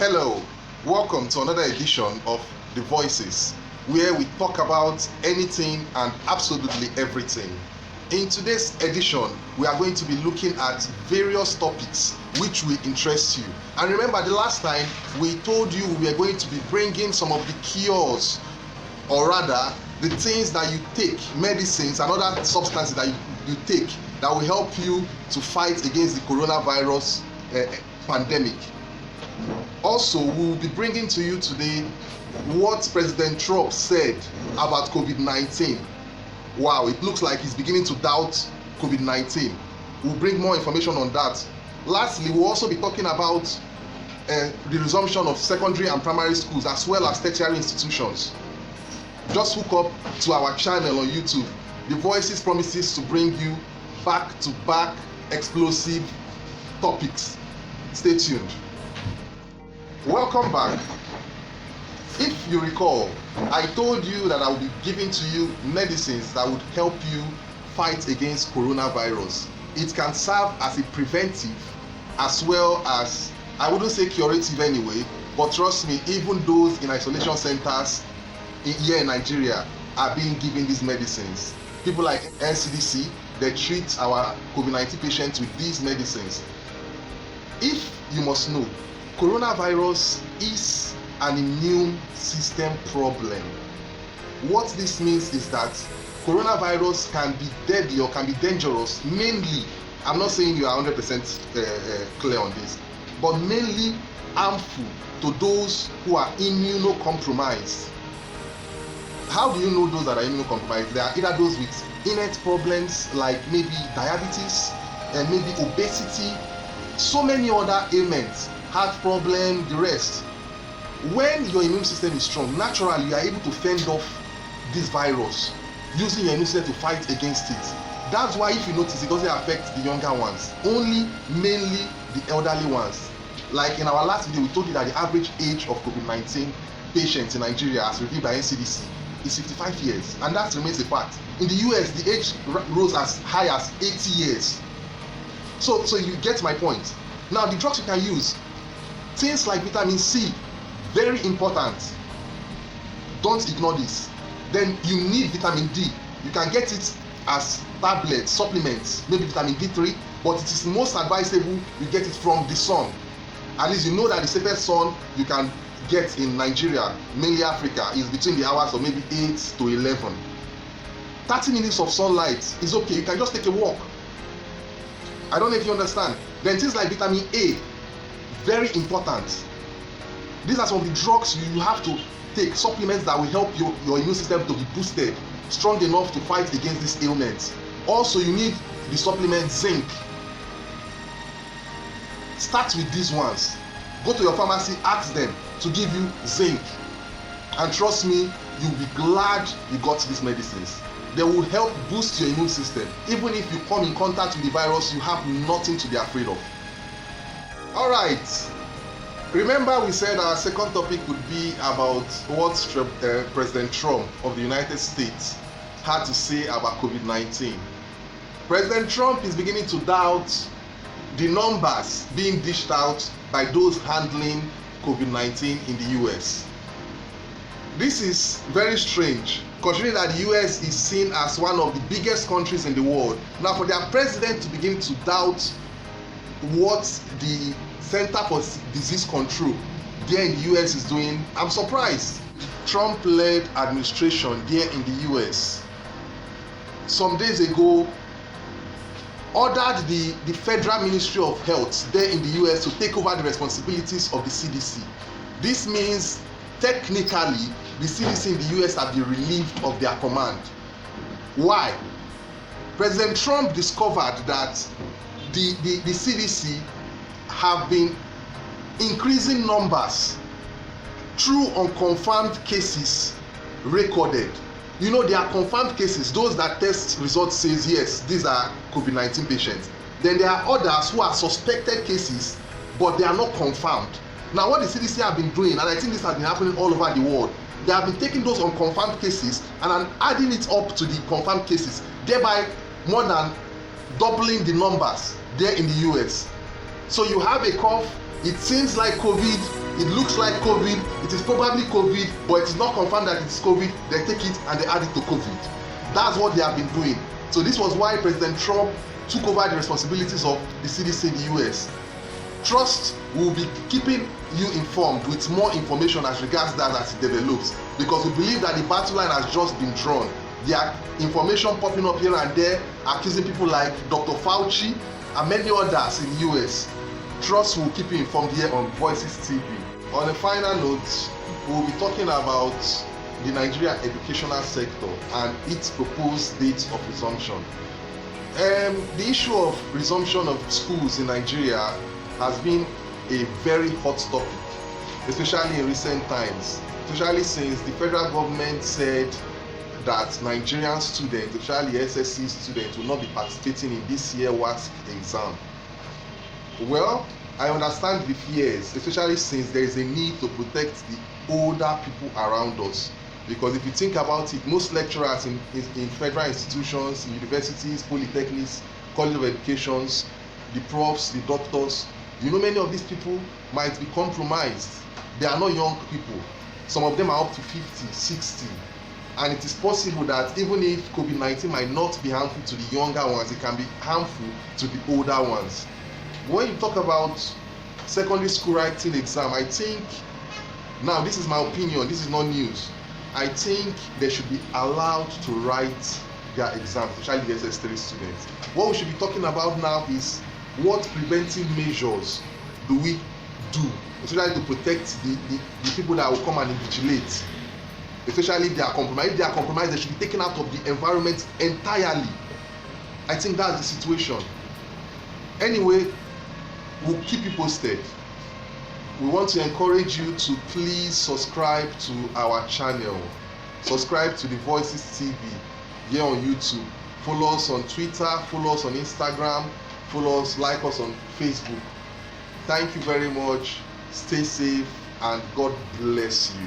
Hello, welcome to another edition of The Voices, where we talk about anything and absolutely everything. In today's edition, we are going to be looking at various topics which will interest you. And remember, the last time we told you we are going to be bringing some of the cures, or rather, the things that you take, medicines and other substances that you take that will help you to fight against the coronavirus pandemic. Also, we will be bringing to you today what President Trump said about COVID-19. Wow, it looks like he's beginning to doubt COVID-19. We'll bring more information on that. Lastly, we'll also be talking about the resumption of secondary and primary schools as well as tertiary institutions. Just hook up to our channel on YouTube. The Voices promises to bring you back-to-back explosive topics. Stay tuned. Welcome back. If you recall, I told you that I will be giving to you medicines that would help you fight against coronavirus. It can serve as a preventive as well as, I wouldn't say curative anyway, but trust me, even those in isolation centers here in Nigeria are being given these medicines. People like NCDC, they treat our COVID-19 patients with these medicines. If you must know, coronavirus is an immune system problem. What this means is that coronavirus can be deadly or can be dangerous, mainly, I'm not saying you are 100% clear on this, but mainly harmful to those who are immunocompromised. How do you know those that are immunocompromised? They are either those with innate problems like maybe diabetes and maybe obesity, so many other ailments, heart problem, the rest. When your immune system is strong, naturally you are able to fend off this virus using your immune system to fight against it. That's why if you notice, it doesn't affect the younger ones, only mainly the elderly ones. Like in our last video, we told you that the average age of COVID-19 patients in Nigeria, as reviewed by NCDC, is 55 years, and that remains a fact. In the US, the age rose as high as 80 years. So you get my point. Now, the drugs you can use, things like vitamin C, very important. Don't ignore this. Then you need vitamin D. You can get it as tablets, supplements, maybe vitamin D3, but it is most advisable you get it from the sun. At least you know that the safest sun you can get in Nigeria, mainly Africa, is between the hours of maybe 8 to 11. 30 minutes of sunlight is okay. You can just take a walk. I don't know if you understand. Then things like vitamin A, very important. These are some of the drugs you have to take, supplements that will help your immune system to be boosted, strong enough to fight against these ailments. Also, you need the supplement zinc. Start with these ones. Go to your pharmacy, ask them to give you zinc. And trust me, you'll be glad you got these medicines. They will help boost your immune system. Even if you come in contact with the virus, you have nothing to be afraid of. All right. Remember, we said our second topic would be about what President Trump of the United States had to say about COVID-19. President Trump is beginning to doubt the numbers being dished out by those handling COVID-19 in the US. This is very strange, considering that the US is seen as one of the biggest countries in the world. Now, for their president to begin to doubt what the Center for Disease Control there in the US is doing, I'm surprised. Trump-led administration there in the US some days ago ordered the Federal Ministry of Health there in the US to take over the responsibilities of the CDC. This means technically the CDC in the US have been relieved of their command. Why? President Trump discovered that the CDC have been increasing numbers through unconfirmed cases recorded. You know, there are confirmed cases, those that test results says yes, these are COVID-19 patients. Then there are others who are suspected cases, but they are not confirmed. Now, what the CDC have been doing, and I think this has been happening all over the world, they have been taking those unconfirmed cases and adding it up to the confirmed cases, thereby more than doubling the numbers there in the US. So you have a cough, it seems like COVID, It looks like COVID, it is probably COVID, but it is not confirmed that it is COVID. They take it and they add it to COVID. That's what they have been doing. So this was why President Trump took over the responsibilities of the CDC in the US. Trust will be keeping you informed with more information as regards that as it develops, because we believe that the battle line has just been drawn. There are information popping up here and there accusing people like Dr. Fauci and many others in the US. Trust will keep you informed here on Voices TV. On a final note, we will be talking about the Nigeria educational sector and its proposed dates of resumption. The issue of resumption of schools in Nigeria has been a very hot topic, especially in recent times, especially since the federal government said that Nigerian students, especially SSC students, will not be participating in this year's WASC exam. Well, I understand the fears, especially since there is a need to protect the older people around us. Because if you think about it, most lecturers in federal institutions, universities, polytechnics, college of educations, the profs, the doctors, many of these people might be compromised. They are not young people. Some of them are up to 50, 60. And it is possible that even if COVID-19 might not be harmful to the younger ones, it can be harmful to the older ones. When you talk about secondary school writing exam, I think, now this is my opinion, this is not news, I think they should be allowed to write their exams, especially the SS3 students. What we should be talking about now is what preventive measures do we do, especially to protect the people that will come and invigilate, especially if they are compromised. If they are compromised, they should be taken out of the environment entirely. I think that's the situation. Anyway, we'll keep you posted. We want to encourage you to please subscribe to our channel. Subscribe to the Voices TV here on YouTube. Follow us on Twitter, follow us on Instagram, follow us, like us on Facebook. Thank you very much. Stay safe and God bless you.